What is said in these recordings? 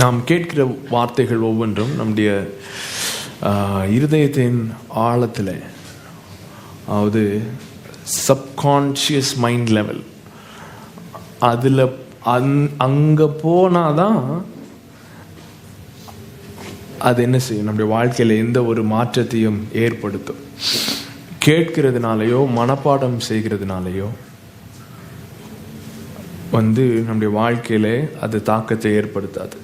நாம் கேட்கிற வார்த்தைகள் ஒவ்வொன்றும் நம்முடைய இருதயத்தின் ஆழத்தில், அதாவது சப்கான்ஷியஸ் மைண்ட் லெவல், அதில் அங்கே போனாதான் அது என்ன செய்யும், நம்முடைய வாழ்க்கையில் எந்த ஒரு மாற்றத்தையும் ஏற்படுத்தும். கேட்கிறதுனாலையோ மனப்பாடம் செய்கிறதுனாலையோ நம்முடைய வாழ்க்கையில் அது தாக்கத்தை ஏற்படுத்தாது.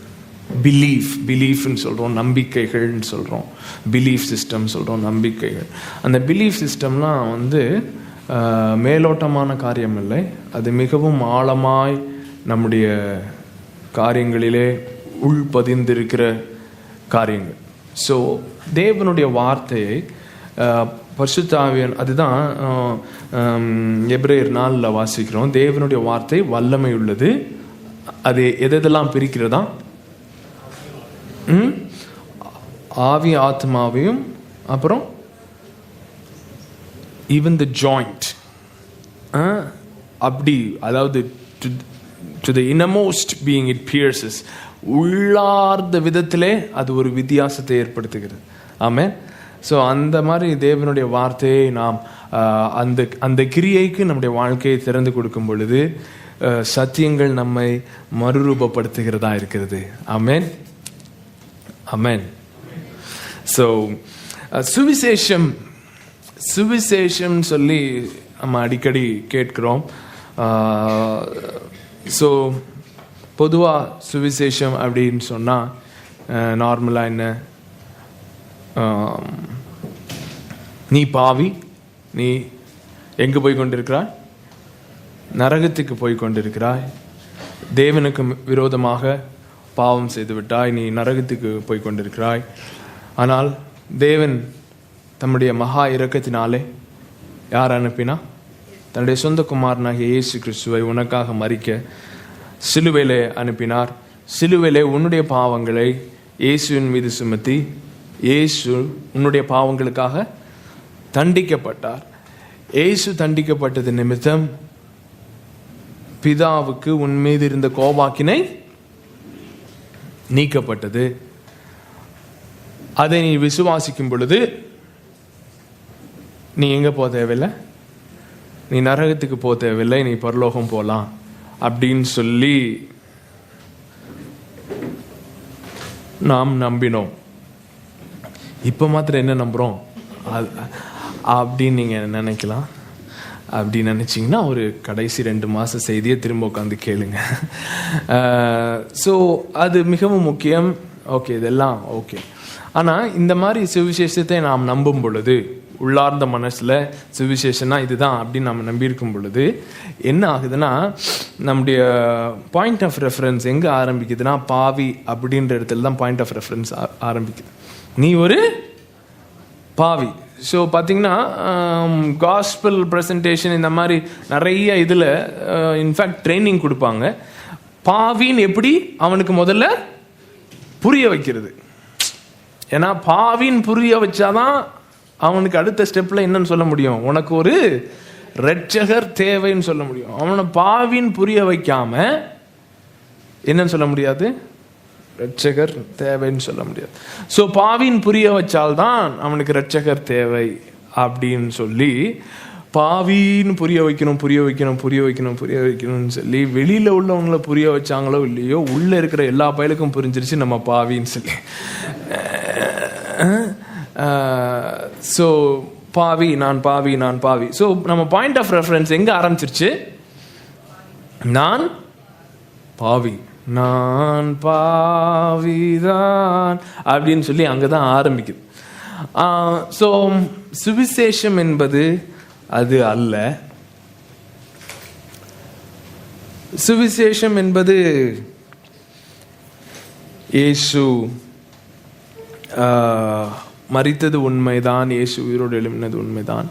பிலீஃப்னு சொல்கிறோம், நம்பிக்கைகள்னு சொல்கிறோம், பிலீஃப் சிஸ்டம் சொல்கிறோம், நம்பிக்கைகள். அந்த பிலீஃப் சிஸ்டம்லாம் மேலோட்டமான காரியம் இல்லை, அது மிகவும் ஆழமாய் நம்முடைய காரியங்களிலே உள்பதிந்திருக்கிற காரியங்கள். ஸோ தேவனுடைய வார்த்தையை பரிசுத்த ஆவியான், அதுதான் எபிரேயர் 4 வாசிக்கிறோம், தேவனுடைய வார்த்தை வல்லமை உள்ளது, அது எதெல்லாம் பிரிக்கிறதா, ஆவி ஆத்மாவையும், அப்புறம் ஈவன் த ஜாயிண்ட், அப்படி, அதாவது to the innermost being it pierces, உள்ளார்ந்த விதத்திலே அது ஒரு வித்தியாசத்தை ஏற்படுத்துகிறது. ஆமென். ஸோ அந்த மாதிரி தேவனுடைய வார்த்தையை நாம் அந்த கிரியைக்கு நம்முடைய வாழ்க்கையை திறந்து கொடுக்கும் பொழுது சத்தியங்கள் நம்மை மறுரூபப்படுத்துகிறதா இருக்கிறது. ஆமென், ஆமென். ஸோ சுவிசேஷம் சொல்லி நம்ம அடிக்கடி கேட்கிறோம். ஸோ பொதுவாக சுவிசேஷம் அப்படின்னு சொன்னால் நார்மலாக என்ன, நீ பாவி, நீ எங்கே போய் கொண்டிருக்கிறாய், நரகத்துக்கு போய் கொண்டிருக்கிறாய், தேவனுக்கு விரோதமாக பாவம் செய்து விட்டாய், நீ நரகத்துக்கு போய் கொண்டிருக்கிறாய். ஆனால் தேவன் தம்முடைய மகா இரக்கத்தினாலே யார் அனுப்பினா, தன்னுடைய சொந்த குமாரனாகிய இயேசு கிறிஸ்துவை உனக்காக மரிக்க சிலுவையிலே அனுப்பினார். சிலுவையிலே உன்னுடைய பாவங்களை இயேசுவின் மீது சுமத்தி இயேசு உன்னுடைய பாவங்களுக்காக தண்டிக்கப்பட்டார். இயேசு தண்டிக்கப்பட்டது நிமித்தம் பிதாவுக்கு உன் மீது இருந்த கோபாக்கினை நீக்கப்பட்டது. அதை நீ விசுவாசிக்கும் பொழுது நீ எங்க போக தேவையில்லை, நீ நரகத்துக்கு போக தேவையில்லை, நீ பரலோகம் போகலாம் அப்படின்னு சொல்லி நாம் நம்பினோம். இப்போ மாத்திரம் என்ன நம்புகிறோம் அப்படின்னு நீங்கள் நினைக்கலாம். அப்படி நினச்சிங்கன்னா ஒரு கடைசி 2 மாத செய்தியை திரும்ப உட்காந்து கேளுங்க. ஸோ அது மிகவும் முக்கியம். ஓகே, இதெல்லாம் ஓகே. ஆனால் இந்த மாதிரி சுவிசேஷத்தை நாம் நம்பும் பொழுது, உள்ளார்ந்த மனசில் சுவிசேஷனா இதுதான் அப்படின்னு நம்ம நம்பியிருக்கும் பொழுது என்ன ஆகுதுன்னா, நம்முடைய பாயிண்ட் ஆஃப் ரெஃபரன்ஸ் எங்கே ஆரம்பிக்குதுன்னா, பாவி அப்படின்ற இடத்துல தான் பாயிண்ட் ஆஃப் ரெஃபரன்ஸ் ஆரம்பிக்குது. நீ ஒரு பாவி. ஸோ பார்த்தீங்கன்னா காஸ்பல் ப்ரெசன்டேஷன் இந்த மாதிரி நிறைய இதில் இன்ஃபேக்ட் ட்ரைனிங் கொடுப்பாங்க. பாவின்னு எப்படி அவனுக்கு முதல்ல புரிய வைக்கிறது. ஏன்னா பாவின்னு புரிய வச்சாதான் அவனுக்கு அடுத்த ஸ்டெப்பில் என்னன்னு சொல்ல முடியும், உனக்கு ஒரு இரட்சகர் தேவைன்னு சொல்ல முடியும். அவனை பாவின்னு புரிய வைக்காம என்னன்னு சொல்ல முடியாது, இரட்சகர் தேவைன்னு சொல்ல முடியாது. ஸோ பாவின் புரிய வச்சால்தான் அவனுக்கு இரட்சகர் தேவை அப்படின்னு சொல்லி பாவின்னு புரிய வைக்கணும்னு சொல்லி வெளியில் உள்ளவங்களை புரிய வச்சாங்களோ இல்லையோ, உள்ளே இருக்கிற எல்லா பயலுக்கும் புரிஞ்சிருச்சு நம்ம பாவின்னு சொல்லி. ஸோ பாவி, நான் பாவி. ஸோ நம்ம பாயிண்ட் ஆஃப் ரெஃபரன்ஸ் எங்கே ஆரம்பிச்சிருச்சு, நான் பாவிதான் அப்படின்னு சொல்லி அங்கே தான் ஆரம்பிக்குது. ஸோ சுவிசேஷம் என்பது அது அல்ல. சுவிசேஷம் என்பது இயேசு மரித்தது உண்மைதான், இயேசு உயிரோடு எழுப்பினது உண்மைதான்.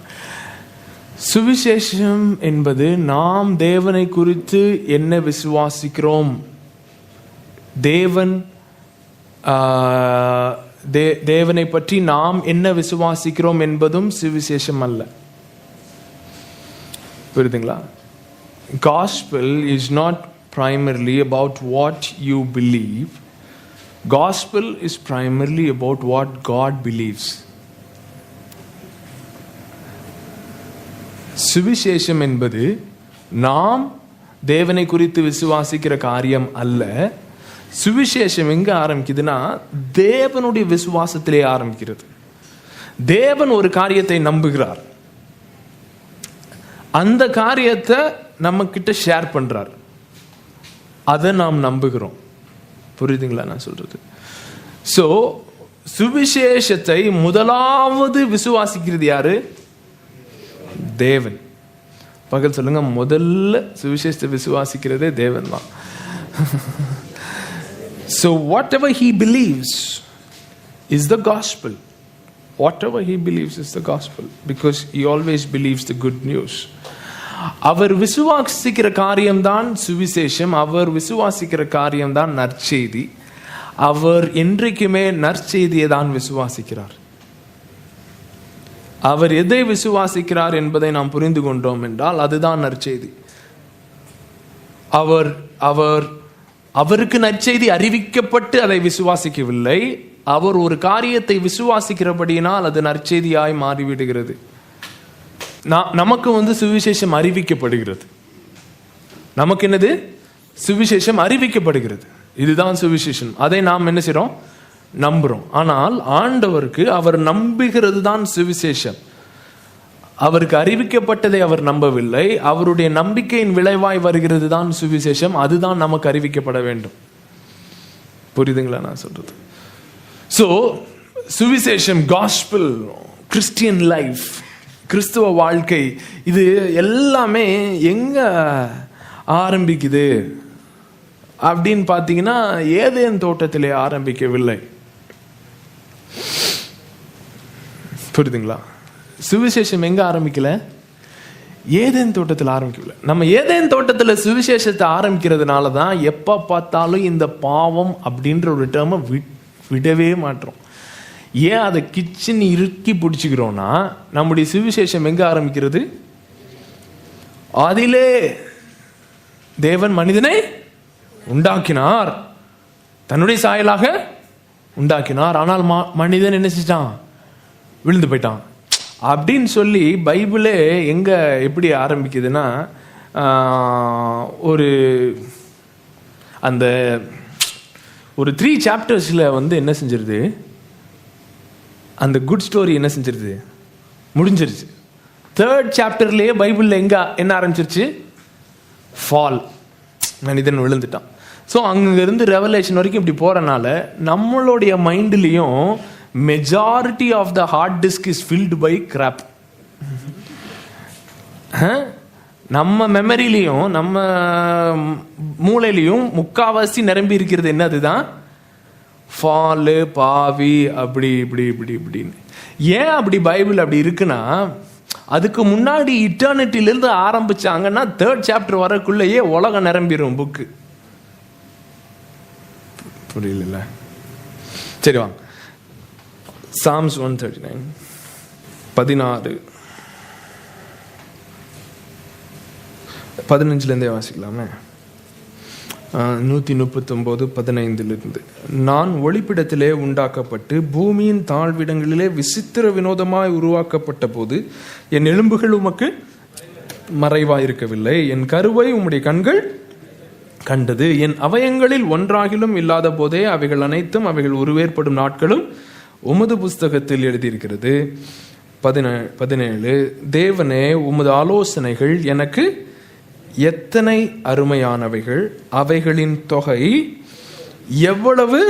சுவிசேஷம் என்பது நாம் தேவனை குறித்து என்ன விசுவாசிக்கிறோம், தேவனை பற்றி நாம் என்ன விசுவாசிக்கிறோம் என்பதும் சுவிசேஷம் அல்ல. புரியுதுங்களா? Gospel is not primarily about what you believe. Gospel is primarily about what God believes. சுவிசேஷம் என்பது நாம் தேவனை குறித்து விசுவாசிக்கிற காரியம் அல்ல. சுவிசேஷம் எங்க ஆரம்பிக்குதுன்னா தேவனுடைய விசுவாசத்திலே ஆரம்பிக்கிறது. தேவன் ஒரு காரியத்தை நம்புகிறார், அந்த காரியத்தை நம்ம கிட்ட ஷேர் பண்றார், அதை நாம் நம்புகிறோம். புரியுதுங்களா நான் சொல்றது? சோ சுவிசேஷத்தை முதலாவது விசுவாசிக்கிறது யாரு? தேவன். பகல் சொல்லுங்க, முதல்ல சுவிசேஷத்தை விசுவாசிக்கிறதே தேவன் தான். So whatever he believes is the gospel. Whatever he believes is the gospel, because he always believes the good news. அவர் விசுவாசிக்கிற காரியம்தான் சுவிசேஷம், அவர் விசுவாசிக்கிற காரியம்தான் நற்செய்தி. அவர் என்றைக்குமே நற்செய்தியை தான் விசுவாசிக்கிறார். அவர் எதை விசுவாசிக்கிறார் என்பதை நாம் புரிந்து கொண்டோம் என்றால் அதுதான் நற்செய்தி. அவருக்கு நற்செய்தி அறிவிக்கப்பட்டு அதை விசுவாசிக்கவில்லை. அவர் ஒரு காரியத்தை விசுவாசிக்கிறபடியினால் அது நற்செய்தியாய் மாறிவிடுகிறது. நமக்கு சுவிசேஷம் அறிவிக்கப்படுகிறது. நமக்கு என்னது? சுவிசேஷம் அறிவிக்கப்படுகிறது. இதுதான் சுவிசேஷம். அதை நாம் என்ன செய்றோம்? நம்புறோம். ஆனால் ஆண்டவருக்கு அவர் நம்புகிறது தான் சுவிசேஷம். அவருக்கு அறிவிக்கப்பட்டதை அவர் நம்பவில்லை. அவருடைய நம்பிக்கையின் விளைவாய் வருகிறது தான் சுவிசேஷம். அதுதான் நமக்கு அறிவிக்கப்பட வேண்டும். புரியுதுங்களா நான் சொல்றது? சோ சுவிசேஷம், காஸ்பல், கிறிஸ்டியன் லைஃப், கிறிஸ்துவ வாழ்க்கை, இது எல்லாமே எங்க ஆரம்பிக்குது அப்படின்னு பார்த்தீங்கன்னா ஏதேன் தோட்டத்திலே ஆரம்பிக்கவில்லை. புரியுதுங்களா? சுவிசேஷம் எங்க ஆரம்பிக்கல? ஏதேன் தோட்டத்தில் ஆரம்பிக்கல. நம்ம ஏதேன் தோட்டத்தில் சுவிசேஷத்தை ஆரம்பிக்கிறதுனால தான் எப்போ பார்த்தாலும் இந்த பாவம் அப்படின்ற ஒரு டேர்மை விடவே மாட்டோம். ஏன் அதை கிச்சன் இறுக்கி பிடிச்சிக்கிறோம்னா நம்முடைய சுவிசேஷம் எங்க ஆரம்பிக்கிறது? அதிலே தேவன் மனிதனை உண்டாக்கினார், தன்னுடைய சாயலாக உண்டாக்கினார். ஆனால் மனிதன் என்ன செஞ்சான்? விழுந்து போயிட்டான் அப்படின்னு சொல்லி பைபிளே எங்க எப்படி ஆரம்பிக்குதுன்னா அந்த ஒரு 3 சாப்டர்ஸ்ல என்ன செஞ்சிருது? அந்த குட் ஸ்டோரி என்ன செஞ்சிருது? முடிஞ்சிருச்சு. 3rd சாப்டர்லயே பைபிள்ல என்ன ஆரம்பிச்சிருச்சு? ஃபால், மனிதன் விழுந்துட்டான். ஸோ அங்கிருந்து ரெவலேஷன் வரைக்கும் இப்படி போறனால நம்மளுடைய மைண்ட்லயும் majority of the hard disk is filled by crap. நம்ம மெமரிலையும் நம்ம மூளையிலையும் முக்காவாசி நிரம்பி இருக்கிறது என்னதுதான்? ஃபாலு, பாவி, அப்படி இப்படி இப்படி இப்படின்னு. ஏன் அப்படி பைபிள் அப்படி இருக்குன்னா அதுக்கு முன்னாடி இட்டர்னிட்டிலிருந்து ஆரம்பிச்சாங்கன்னா 3rd சாப்டர் வரக்குள்ளேயே உலகம் நிரம்பிடும் புக்கு. புரியல? சரி வாங்க, Psalms 139 16 வாசிக்கலாமே. 139:15 நான் ஒளிப்பிடத்திலே உண்டாக்கப்பட்டு பூமியின் தாழ்விடங்களிலே விசித்திர வினோதமாய் உருவாக்கப்பட்ட போது என் எலும்புகள் உமக்கு மறைவாயிருக்கவில்லை. என் கருவை உம்முடைய கண்கள் கண்டது. என் அவயங்களில் ஒன்றாகிலும் இல்லாத போதே அவைகள் அனைத்தும் அவைகள் உருவேற்படும் நாட்களும் உமது புஸ்தகத்தில் எழுதியிருக்கிறது. 17 தேவனே, உமது ஆலோசனைகள் எனக்கு எத்தனை அருமையானவைகள், அவைகளின் தொகை எவ்வளவு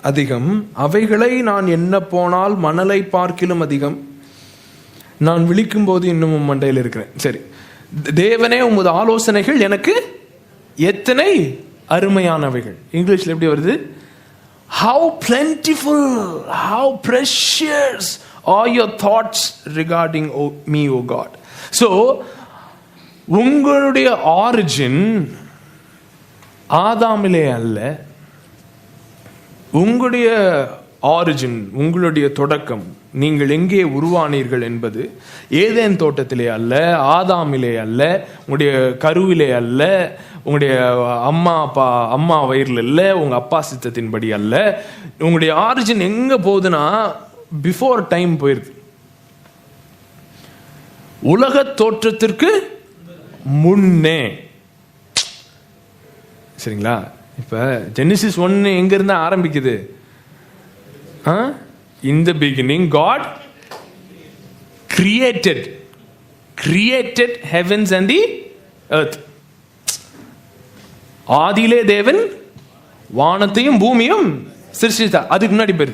அதிகம், அவைகளை நான் எண்ண போனால் மணலை பார்க்கிலும் அதிகம். நான் விழிக்கும் போது இன்னும் மண்டையில் இருக்கிறேன். சரி, தேவனே உமது ஆலோசனைகள் எனக்கு எத்தனை அருமையானவைகள். இங்கிலீஷ்ல எப்படி வருது? How plentiful, how precious are your thoughts regarding me, O God. So உங்களுடைய ஆரிஜின் ஆதாமிலே அல்ல. உங்களுடைய ஆரிஜின், உங்களுடைய தொடக்கம், நீங்கள் எங்கே உருவானீர்கள் என்பது ஏதேன் தோட்டத்திலே அல்ல, ஆதாமிலே அல்ல, உங்களுடைய கருவிலே அல்ல, உங்களுடைய அம்மா வயிறுல இல்லை, உங்க அப்பா சித்தத்தின்படி அல்ல. உங்களுடைய ஆரிஜின் எங்க போகுதுன்னா பிஃபோர் டைம் போயிருக்கு. உலக தோற்றத்திற்கு முன்னே. சரிங்களா? இப்ப ஜெனிசிஸ் 1 எங்க இருந்தா ஆரம்பிக்குது? In the beginning God created heavens and the earth. ஆதியிலே தேவன் வானத்தையும் பூமியும் சிருஷ்டித்தார். அதுக்கு முன்னாடி பேரு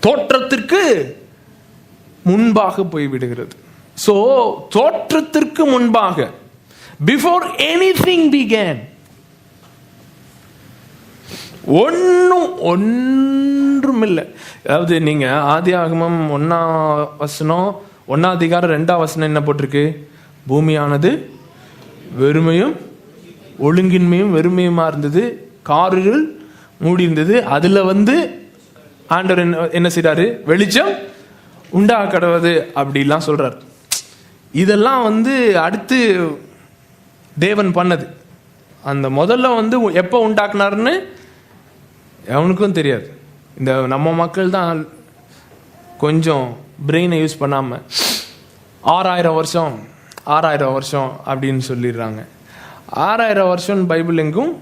தோற்றத்திற்கு முன்பாக போய்விடுகிறது. சோ தோற்றத்திற்கு முன்பாக, பிஃபோர் எனிதிங் பிகேன், ஒன்றும் இல்லை. அதாவது நீங்க ஆதியாகமம் 1 அதிகாரம் 2 என்ன போட்டிருக்கு? பூமியானது வெறுமையும் ஒழுங்கின்மையும் வெறுமையுமா இருந்தது, காரில் மூடி இருந்தது. அதுல ஆண்டவர் என்ன செய்றாரு? வெளிச்சம் உண்டாக்கடவது அப்படிலாம் சொல்றார். இதெல்லாம் அடுத்து தேவன் பண்ணது. அந்த முதல்ல எப்போ உண்டாக்குனாருன்னு அவனுக்கும் தெரியாது. இந்த நம்ம மக்கள் தான் கொஞ்சம் பிரெயினை யூஸ் பண்ணாம 6000 வருஷம் அப்படின்னு சொல்லிடுறாங்க. 6000 வருஷம் பைபிள் எங்கும்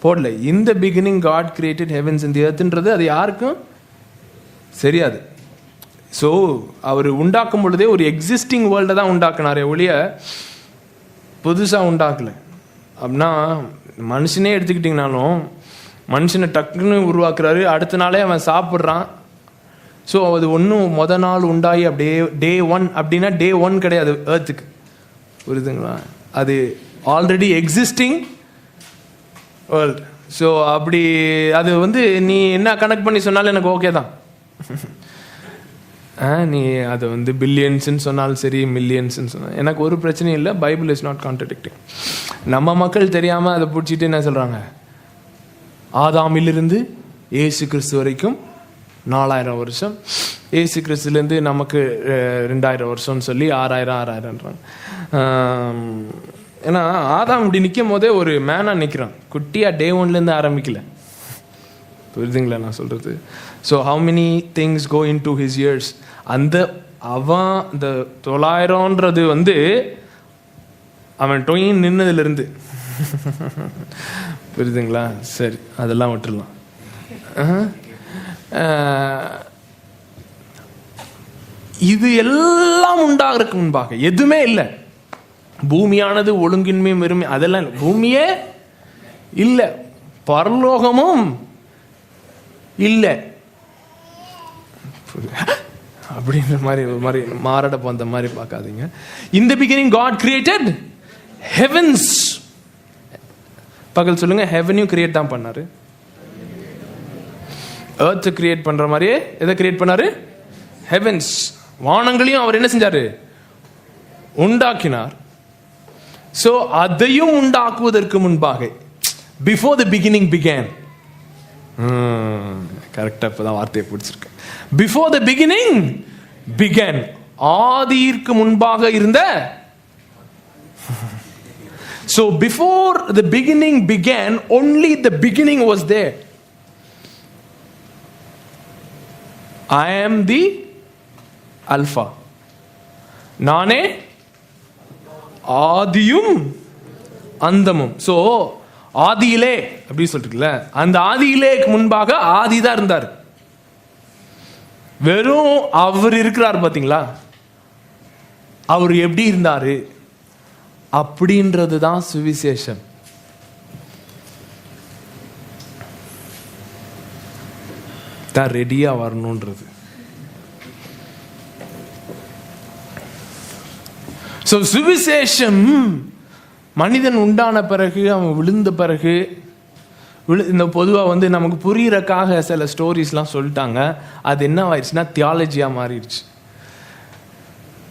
போடல. இந்த beginning God created heavens and the எர்த்ன்றது அது யாருக்கும் தெரியாது. ஸோ அவர் உண்டாக்கும் பொழுதே ஒரு எக்ஸிஸ்டிங் வேர்ல்டை தான் உண்டாக்குனாரே ஒழிய புதுசாக உண்டாக்கல. அப்படின்னா மனுஷனே எடுத்துக்கிட்டிங்கனாலும் மனுஷனை டக்குன்னு உருவாக்குறாரு, அடுத்த நாளே அவன் சாப்பிட்றான். ஸோ அது ஒன்றும் நாள் உண்டாகி அப்படியே டே 1 அப்படின்னா டே 1 கிடையாது ஏர்த்துக்கு. புரியுதுங்களா? அது ஆல்ரெடி எக்ஸிஸ்டிங் வேர்ல்டு. ஸோ அப்படி அது நீ என்ன கனெக்ட் பண்ணி சொன்னாலும் எனக்கு ஓகே தான். நீ அது பில்லியன்ஸ்ன்னு சொன்னாலும் சரி, மில்லியன்ஸ்ன்னு சொன்னாலும் எனக்கு ஒரு பிரச்சனையும் இல்லை. Bible is not contradicting. நம்ம மக்கள் தெரியாமல் அதை பிடிச்சிட்டு என்ன சொல்கிறாங்க? ஆதாமிலிருந்து ஏசு கிறிஸ்து வரைக்கும் 4000 வருஷம், ஏசு கிறிஸ்துலேருந்து நமக்கு 2000 வருஷம்னு சொல்லி 6000ன்றாங்க. ஏன்னா ஆதாம் இப்படி நிற்கும் போதே ஒரு மேனா நிற்கிறான், குட்டியா டே 1லேருந்து ஆரம்பிக்கல. புரியுதுங்களா நான் சொல்றது? So how many things go into his ears. அவன் இந்த 900ன்றது அவன் டொயின் நின்னதுலேருந்து. புரியுதுங்களா? சரி, அதெல்லாம் விட்டுடலாம். இது எல்லாம் உண்டாகிறதுக்கு முன்பாக எதுவுமே இல்லை. பூமியானது ஒழுங்கின்மையும் வெறுமை அதெல்லாம் இல்லை. பூமியே இல்லை, பரலோகமும் இல்லை அப்படின்ற மாதிரி மாரட போந்த மாதிரி பார்க்காதீங்க. இந்த பிகினிங் காட் கிரியேட்டட் ஹெவன்ஸ். பகல் சொல்லுங்க, ஹெவனையும் கிரியேட் தான் பண்ணாரு. எர்த் கிரியேட் பண்ற மாதிரியே எதை கிரியேட் பண்ணாரு? ஹெவன்ஸ். வானங்களையும் அவர் என்ன செஞ்சாரு? உண்டாக்கினார். சோ அதையும் உண்டாக்குவதற்கு முன்பாக, பிஃபோர் த பிகினிங் பிகேன். கரெக்டா இப்பதான் வார்த்தையை பிடிச்சிருக்கேன். பிஃபோர் த பிகினிங் பிகேன், ஆதியிற்கு முன்பாக இருந்த. So before the beginning began, only the beginning was there. I am the Alpha. நானே ஆதியும் அந்தமும். So ஆதியிலே அப்படி சொல்றீங்களா? அந்த ஆதியிலே முன்பாக ஆதிதான் இருந்தார். வெறும் அவர் இருக்கிறார் பாத்தீங்களா? அவர் எப்படி இருந்தாரு அப்படின்றது தான் சுவிசேஷம். தான் ரெடியா வரணும்ன்றது. சுவிசேஷம் மனிதன் உண்டான பிறகு, அவன் விழுந்த பிறகு, இந்த பொதுவாக நமக்கு புரியறக்காக சில ஸ்டோரிஸ்லாம் சொல்லிட்டாங்க. அது என்ன ஆயிடுச்சுன்னா தியாலஜியாக மாறிடுச்சு.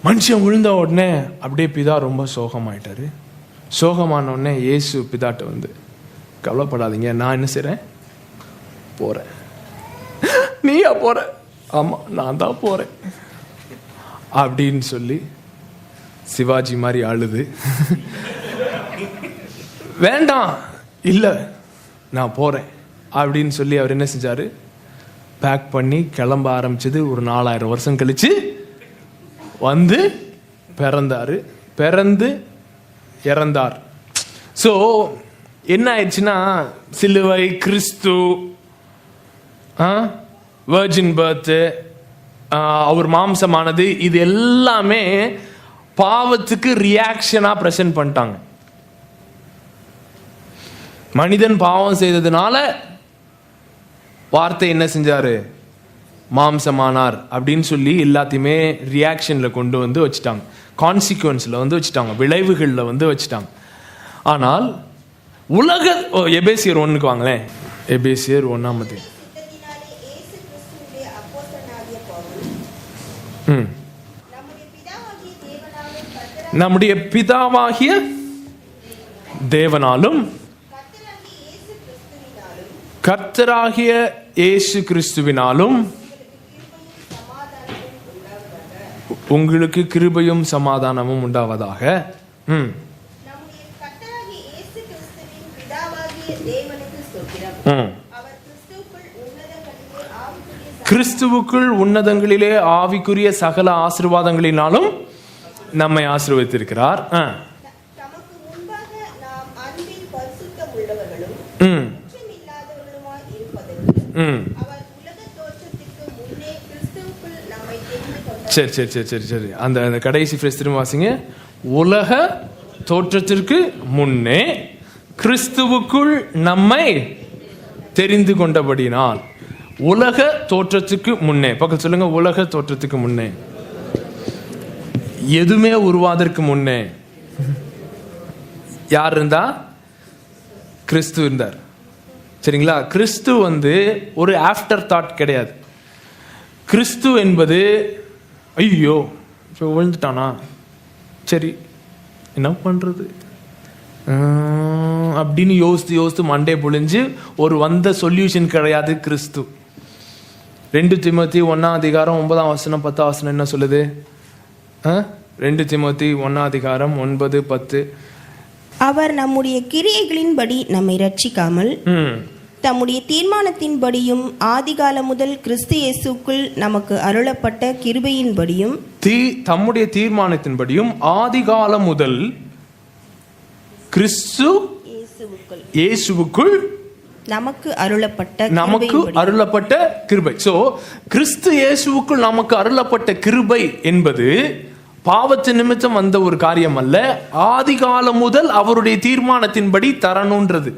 மனுஷன் விழுந்த உடனே அப்படியே பிதா ரொம்ப சோகமாயிட்டாரு. சோகமான உடனே இயேசு பிதாட்ட கவலைப்படாதீங்க, நான் என்ன செய்றேன்? போறேன். நீயா போற? ஆமா, நான் தான் போறேன் அப்படின்னு சொல்லி சிவாஜி மாதிரி அழுது வேண்டாம், இல்லை நான் போகிறேன் அப்படின்னு சொல்லி அவர் என்ன செஞ்சார், பேக் பண்ணி கிளம்ப ஆரம்பிச்சது. ஒரு 4000 வருஷம் கழிச்சு வந்து பிறந்தார், பிறந்து இறந்தார். ஸோ என்ன ஆயிடுச்சுன்னா, சிலுவை, கிறிஸ்து, வர்ஜின் பர்த்து, அவர் மாம்சமானது, இது எல்லாமே பாவத்துக்கு ரியாக்ஷனா பிரசன்ட் பண்ணிட்டாங்க. மனிதன் பாவம் செய்ததுனால வார்த்தை என்ன செஞ்சாரு, மாம்சமானார் அப்படின்னு சொல்லி எல்லாத்தையுமே ரியாக்ஷன்ல கொண்டு வந்து வச்சுட்டாங்க, கான்சிக்வன்ஸ்ல வந்து வச்சுட்டாங்க, விளைவுகள்ல வந்து வச்சுட்டாங்க. ஆனால் உலக எபேசியர் 1க்கு வாங்களேன். எபேசியர் 1 நம்முடைய பிதாவாகிய தேவனாலும் கர்த்தராகிய இயேசு கிறிஸ்துவினாலும் உங்களுக்கு கிருபையும் சமாதானமும் உண்டாவதாக. கிறிஸ்துவுக்குள் உன்னதங்களிலே ஆவிக்குரிய சகல ஆசீர்வாதங்களினாலும் நம்மை ஆசீர்வதித்திருக்கிறார். சரி சரி சரி சரி சரி அந்த கடைசி ஃப்ரேஸ் திரும்ப வாசிங்க. உலக தோற்றத்திற்கு முன்னே கிறிஸ்துவுக்குள் நம்மை தெரிந்து கொண்டபடினால். உலக தோற்றத்துக்கு முன்னே, பக்கத்து சொல்லுங்க, உலக தோற்றத்துக்கு முன்னே, எதுவுமே உருவாதற்கு முன்னே யார் இருந்தா? கிறிஸ்து இருந்தார். சரிங்களா? கிறிஸ்து வந்து ஒரு ஆஃப்டர் தாட் கிடையாது. கிறிஸ்து என்பது ஐயோ இப்போ விழுந்துட்டானா, சரி என்ன பண்றது அப்படின்னு யோசித்து யோசித்து மண்டே பொழிஞ்சு ஒரு வந்த சொல்யூஷன் கிடையாது கிறிஸ்து. 2 தீமோத்தேயு 1:9 10 என்ன சொல்லுது? 2 தீமோத்தேயு 1:9-10 அவர் நம்முடைய கிரியைகளின்படி நம்மை ரட்சிக்காமல் தம்முடைய தீர்மானத்தின்படியும் ஆதிகாலம் முதல் கிறிஸ்து இயேசுக்குள் நமக்கு அருளப்பட்ட கிருபையின்படியும் தம்முடைய தீர்மானத்தின்படியும் ஆதிகாலம் முதல் கிறிஸ்து இயேசுவுக்குள் நமக்கு அருளப்பட்ட கிருபை. சோ கிறிஸ்து இயேசுவுக்குள் நமக்கு அருளப்பட்ட கிருபை என்பது பாவத்து நிமித்தம் வந்த ஒரு காரியம் அல்ல, ஆதிகாலம் முதல் அவருடைய தீர்மானத்தின்படி தரணுன்றது.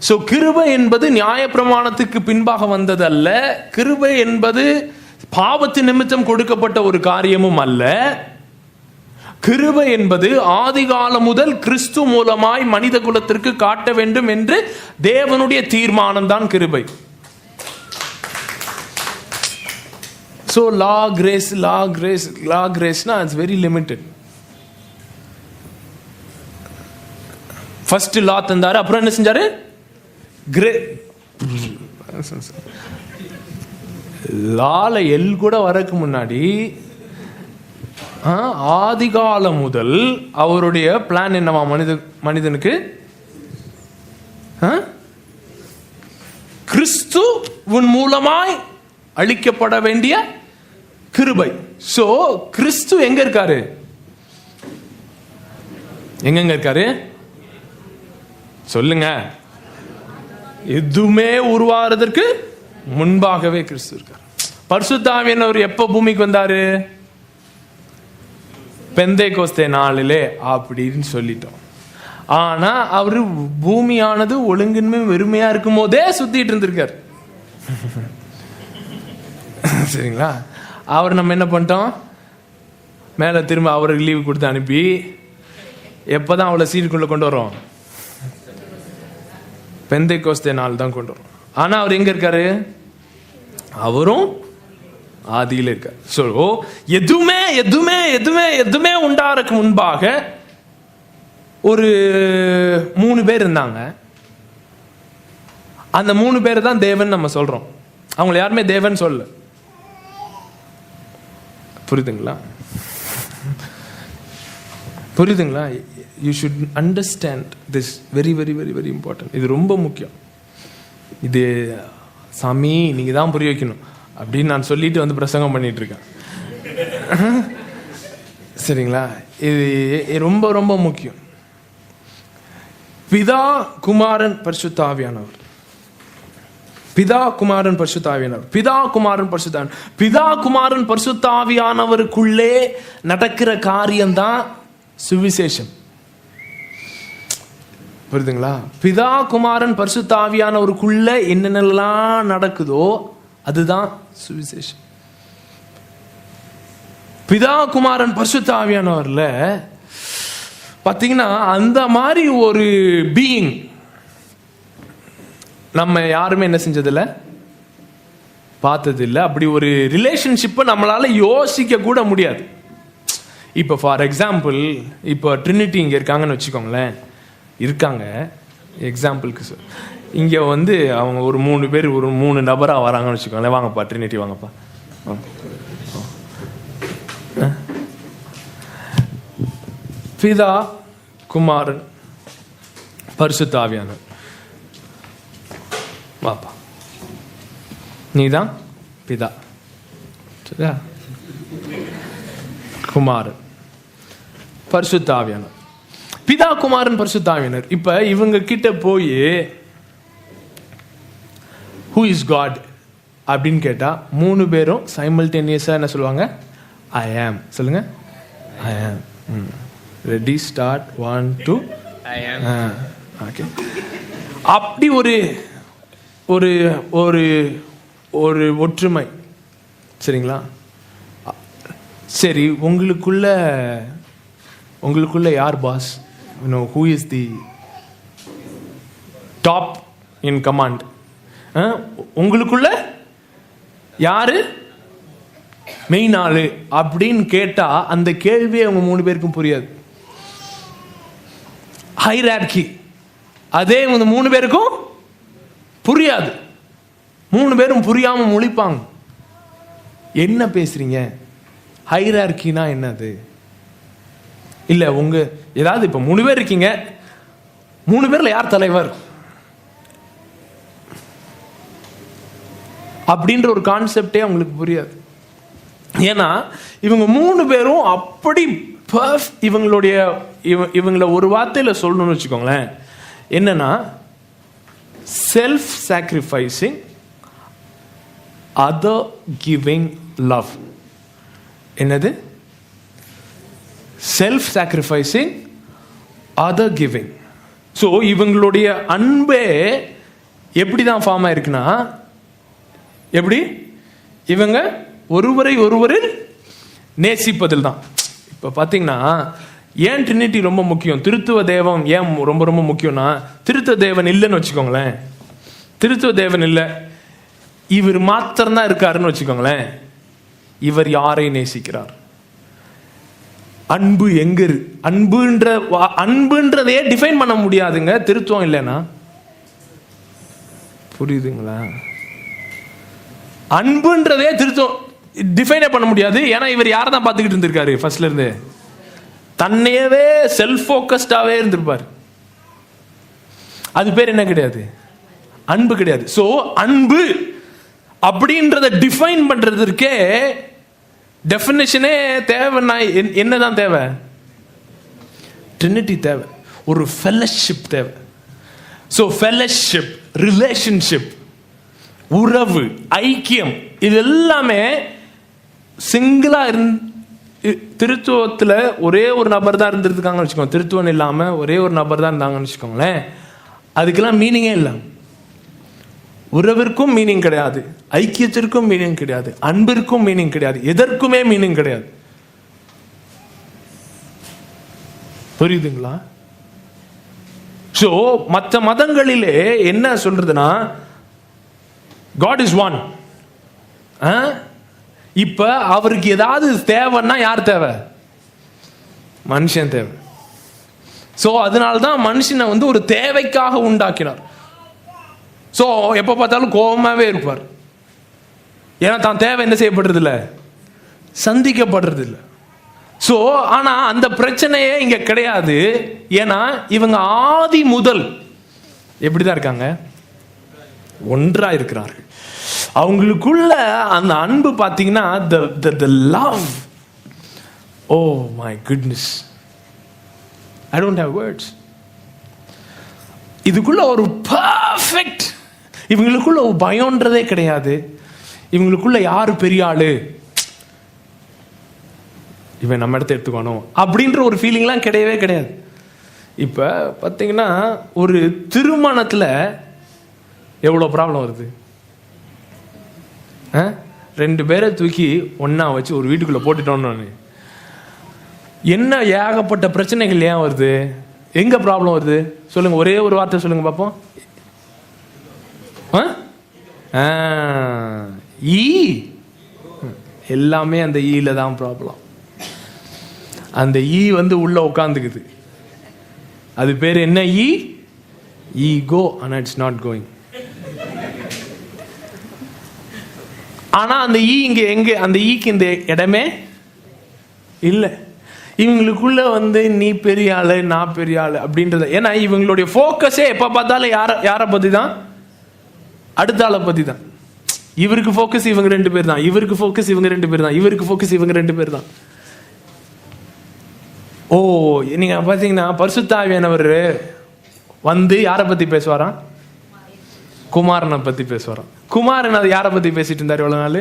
சோ கிருபை என்பது நியாயப்பிரமாணத்துக்கு பின்பாக வந்தது அல்ல. கிருபை என்பது பாவத்து நிமித்தம் கொடுக்கப்பட்ட ஒரு காரியமும் அல்ல. கிருபை என்பது ஆதிகாலம் முதல் கிறிஸ்து மூலமாய் மனித குலத்திற்கு காட்ட வேண்டும் என்று தேவனுடைய தீர்மானம் தான் கிருபை. So law, grace, na it's very limited. First law தந்தாரு, அப்புறம் என்ன செஞ்சாரு? லால எல் கூட வரக்கு முன்னாடி ஆதிகாலம் முதல் அவருடைய பிளான் என்னவா? மனிதனுக்கு கிறிஸ்துவின் மூலமாய் அளிக்கப்பட வேண்டிய கிருபை. சோ கிறிஸ்து எங்க இருக்காரு? எங்க இருக்காரு சொல்லுங்க. எதுவுமே உருவாகிறதுக்கு முன்பாகவே கிறிஸ்து இருக்கார். பரிசுத்த ஆவியானவர் எப்ப பூமிக்கு வந்தாரு? பெந்தேகோஸ்தே நாளிலே அப்படின்னு சொல்லிட்டோம். ஆனா அவரு பூமியானது ஒழுங்கின்மை வெறுமையா இருக்கும் போதே சுத்திட்டு இருந்திருக்காரு. சரிங்களா? அவர் நம்ம என்ன பண்ணிட்டோம்? மேல திரும்ப அவருக்கு லீவு கொடுத்து அனுப்பி எப்பதான் அவளை சீட்டுக்குள்ள கொண்டு வரோம்? பெந்தேகோஸ்தே நாள் தான் கொண்டு வரோம். ஆனா அவர் எங்க இருக்காரு? அவரும் ஆதியில இருக்கார். சோ எதுவுமே எதுவுமே எதுவுமே எதுவுமே உண்டாறதுக்கு முன்பாக ஒரு 3 பேர் இருந்தாங்க. அந்த 3 பேர் தான் தேவன் நம்ம சொல்றோம். அவங்களை யாருமே தேவன் சொல்லல. புரியுதுங்களா? புரியுதுங்களா? You should understand this. Very very very very important. இது ரொம்ப முக்கியம். இது சாமி நீங்கள் தான் புரிய வைக்கணும் அப்படின்னு நான் சொல்லிட்டு வந்து பிரசங்கம் பண்ணிட்டு இருக்கேன். சரிங்களா? இது ரொம்ப ரொம்ப முக்கியம். பிதா குமாரன் பரிசுத்த ஆவியானவர், பிதா குமாரன் பரிசுத்த ஆவியானவர், பிதா குமாரன் பரிசுத்த ஆவியானவர், பிதா குமாரன் பரிசுத்த ஆவியானவருக்குள்ளே நடக்கிற காரியம்தான் சுவிசேஷம். புரியுதுங்களா? பிதா குமாரன் பரிசுத்த ஆவியானவருக்குள்ள என்னென்னலாம் நடக்குதோ அதுதான் சுவிசேஷம். பிதா குமாரன் பரிசுத்த ஆவியானவர்ல பாத்தீங்கன்னா அந்த மாதிரி ஒரு பீயிங் நம்ம யாருமே என்ன செஞ்சதில்லை, பார்த்ததில்லை. அப்படி ஒரு ரிலேஷன்ஷிப்பை நம்மளால யோசிக்க கூட முடியாது. இப்போ ஃபார் எக்ஸாம்பிள், இப்போ ட்ரினிட்டி இங்கே இருக்காங்கன்னு வச்சுக்கோங்களேன். இருக்காங்க எக்ஸாம்பிளுக்கு இங்கே வந்து அவங்க ஒரு 3 பேர் ஒரு 3 நபராக வராங்கன்னு வச்சுக்கோங்களேன். வாங்கப்பா ட்ரினிட்டி வாங்கப்பா. பிதா குமாரன் பரிசுத்த ஆவியானவர், வாப்பா நீதான் பிதா, சரியா? குமாரன் பரிசுத்த ஆவியானவர், பிதா குமாரன் பரிசுத்த ஆவியானவர். இப்ப இவங்க கிட்ட போய் who is God அப்படின்னு கேட்டா 3 பேரும் சைமல்டேனியஸா என்ன சொல்லுவாங்க? I am. சொல்லுங்க, I am. Ready, start, 1 2 I am. Okay. அப்படி ஒரு ஒரு ஒரு ஒரு ஒற்றுமை, சரிங்களா? சரி, உங்களுக்குள்ள யார் pass? who is the top in command? உங்களுக்குள்ள யாரு மெயின் ஆளு அப்படின்னு கேட்டா அந்த கேள்வியே அவங்க 3 பேருக்கும் புரியாது. ஹைரார்கி அதே இந்த 3 பேருக்கும் புரியாது. 3 பேரும் புரியாம முழிப்பாங்க. என்ன பேசுறீங்க? ஹைரார்கினா என்னது? இல்ல உங்க ஏதாவது இப்ப 3 பேர் இருக்கீங்க, 3 பேர்ல யார் தலைவர் அப்படின்ற ஒரு கான்செப்டே அவங்களுக்கு புரியாது. ஏன்னா இவங்க 3 பேரும் அப்படி இவங்கள ஒரு வார்த்தையில சொல்லணும்னு வச்சுக்கோங்களேன், என்னன்னா self sacrificing, other giving love. என்னது? Self sacrificing, other giving. So இவங்களுடைய அன்பே எப்படிதான் ஃபார்ம் ஆயிருக்குன்னா, எப்படி இவங்க ஒருவரை நேசிப்பதில் தான். இப்போ பார்த்தீங்கன்னா ஏன் ட்ரினிட்டி ரொம்ப முக்கியம், திருத்துவ தேவன் ஏன் ரொம்ப ரொம்ப முக்கியம்னா, திருத்துவ தேவன் இல்லைன்னு வச்சுக்கோங்களேன், திருத்துவ தேவன் இல்லை, இவர் மாத்திரம்தான் இருக்காருன்னு வச்சுக்கோங்களேன், இவர் யாரை நேசிக்கிறார்? அன்பு எங்க அன்புன்றதையே டிஃபைன் பண்ண முடியாதுங்க திருத்துவம் இல்லைன்னா. புரியுதுங்களா? அன்புன்றதே திருத்துவம் டிஃபைனே பண்ண முடியாது. ஏன்னா இவர் யாரை தான் பார்த்துக்கிட்டு இருந்திருக்காரு? ஃபர்ஸ்ட்ல இருந்து தன்னையவே செல்ஃப் ஃபோக்கஸ்டாவே இருந்திருப்பார். அது பேர் என்ன கிடையாது? அன்பு கிடையாது. ஸோ அன்பு அப்படின்றத டிஃபைன் பண்றதுக்கே டெஃபினிஷனே தேவைன்னா என்னதான் தேவை? ட்ரினிட்டி தேவை, ஒரு ஃபெலோஷிப் தேவை. ஸோ ஃபெலோஷிப், ரிலேஷன்ஷிப், உறவு, ஐக்கியம், இது எல்லாமே சிங்கிளா திருத்துவத்தில் ஒரே ஒரு நபர் தான் இருந்திருக்காங்கன்னு வச்சுக்கோங்க. திருத்துவம் இல்லாமல் ஒரே ஒரு நபர் தான் இருந்தாங்கன்னு வச்சுக்கோங்களேன், அதுக்கெல்லாம் மீனிங்கே இல்லை. உறவிற்கும் மீனிங் கிடையாது, ஐக்கியத்திற்கும் மீனிங் கிடையாது, அன்பிற்கும் மீனிங் கிடையாது, எதற்குமே மீனிங் கிடையாது. புரியுதுங்களா? ஸோ மற்ற மதங்களிலே என்ன சொல்றதுன்னா, God is one. இப்ப அவருக்கு ஏதாவது தேவைன்னா யார் தேவை? மனுஷன் தேவை. ஸோ அதனால்தான் மனுஷனை ஒரு தேவைக்காக உண்டாக்கினார். ஸோ எப்போ பார்த்தாலும் கோபமாகவே இருப்பார். ஏன்னா தான் தேவை என்ன செய்யப்படுறது இல்லை, சந்திக்கப்படுறது இல்லை. ஸோ ஆனா அந்த பிரச்சனையே இங்க கிடையாது. ஏன்னா இவங்க ஆதி முதல் எப்படிதான் இருக்காங்க, ஒன்றா இருக்கிறார்கள். அவங்களுக்குள்ள அந்த அன்பு பார்த்தீங்கன்னா the love, oh my goodness, I don't have words. இதுக்குள்ள ஒரு பர்ஃபெக்ட், இவங்களுக்குள்ள ஒரு பயம்ன்றதே கிடையாது. இவங்களுக்குள்ள யாரு பெரிய ஆளு, இவன் நம்ம இடத்த எடுத்துக்கணும் அப்படின்ற ஒரு ஃபீலிங்லாம் கிடையவே கிடையாது. இப்போ பார்த்தீங்கன்னா ஒரு திருமணத்தில் எவ்வளோ ப்ராப்ளம் வருது. 2 பேரை தூக்கி ஒன்றா வச்சு ஒரு வீட்டுக்குள்ளே போட்டுட்டோன்னு என்ன ஏகப்பட்ட பிரச்சனைகள் ஏன் வருது, எங்கே ப்ராப்ளம் வருது சொல்லுங்கள், ஒரே ஒரு வார்த்தை சொல்லுங்கள் பார்ப்போம். எல்லாமே அந்த ஈல தான் ப்ராப்ளம். அந்த வந்து உள்ள உட்காந்துக்குது. அது பேர் என்ன? ஈகோ. ஆனா இட்ஸ் நாட் கோயிங். ஆனா அந்த இங்க எங்க, அந்த ஈக்கு இந்த இடமே இல்லை. இவங்களுக்குள்ள நீ பெரிய ஆளு நான் பெரிய ஆளு அப்படின்றது. ஏன்னா இவங்களுடைய ஃபோக்கஸே எப்ப பார்த்தாலும் யாரை பத்தி தான், அடுத்த ஆளை பத்தி தான். இவருக்கு ஃபோக்கஸ் இவங்க 2 பேர் தான், இவருக்கு ஃபோக்கஸ் இவங்க 2 பேர் தான், இவருக்கு ஃபோக்கஸ் இவங்க 2 பேர் தான். ஓ, நீங்க பாத்தீங்கன்னா பரிசுத்த ஆவியானவர் யாரை பத்தி பேசுவாராம்? குமாரனை பத்தி பேசுவாராம். குமாரன் அது யாரை பத்தி பேசிட்டு இருந்தார் எவ்வளவு நாள்?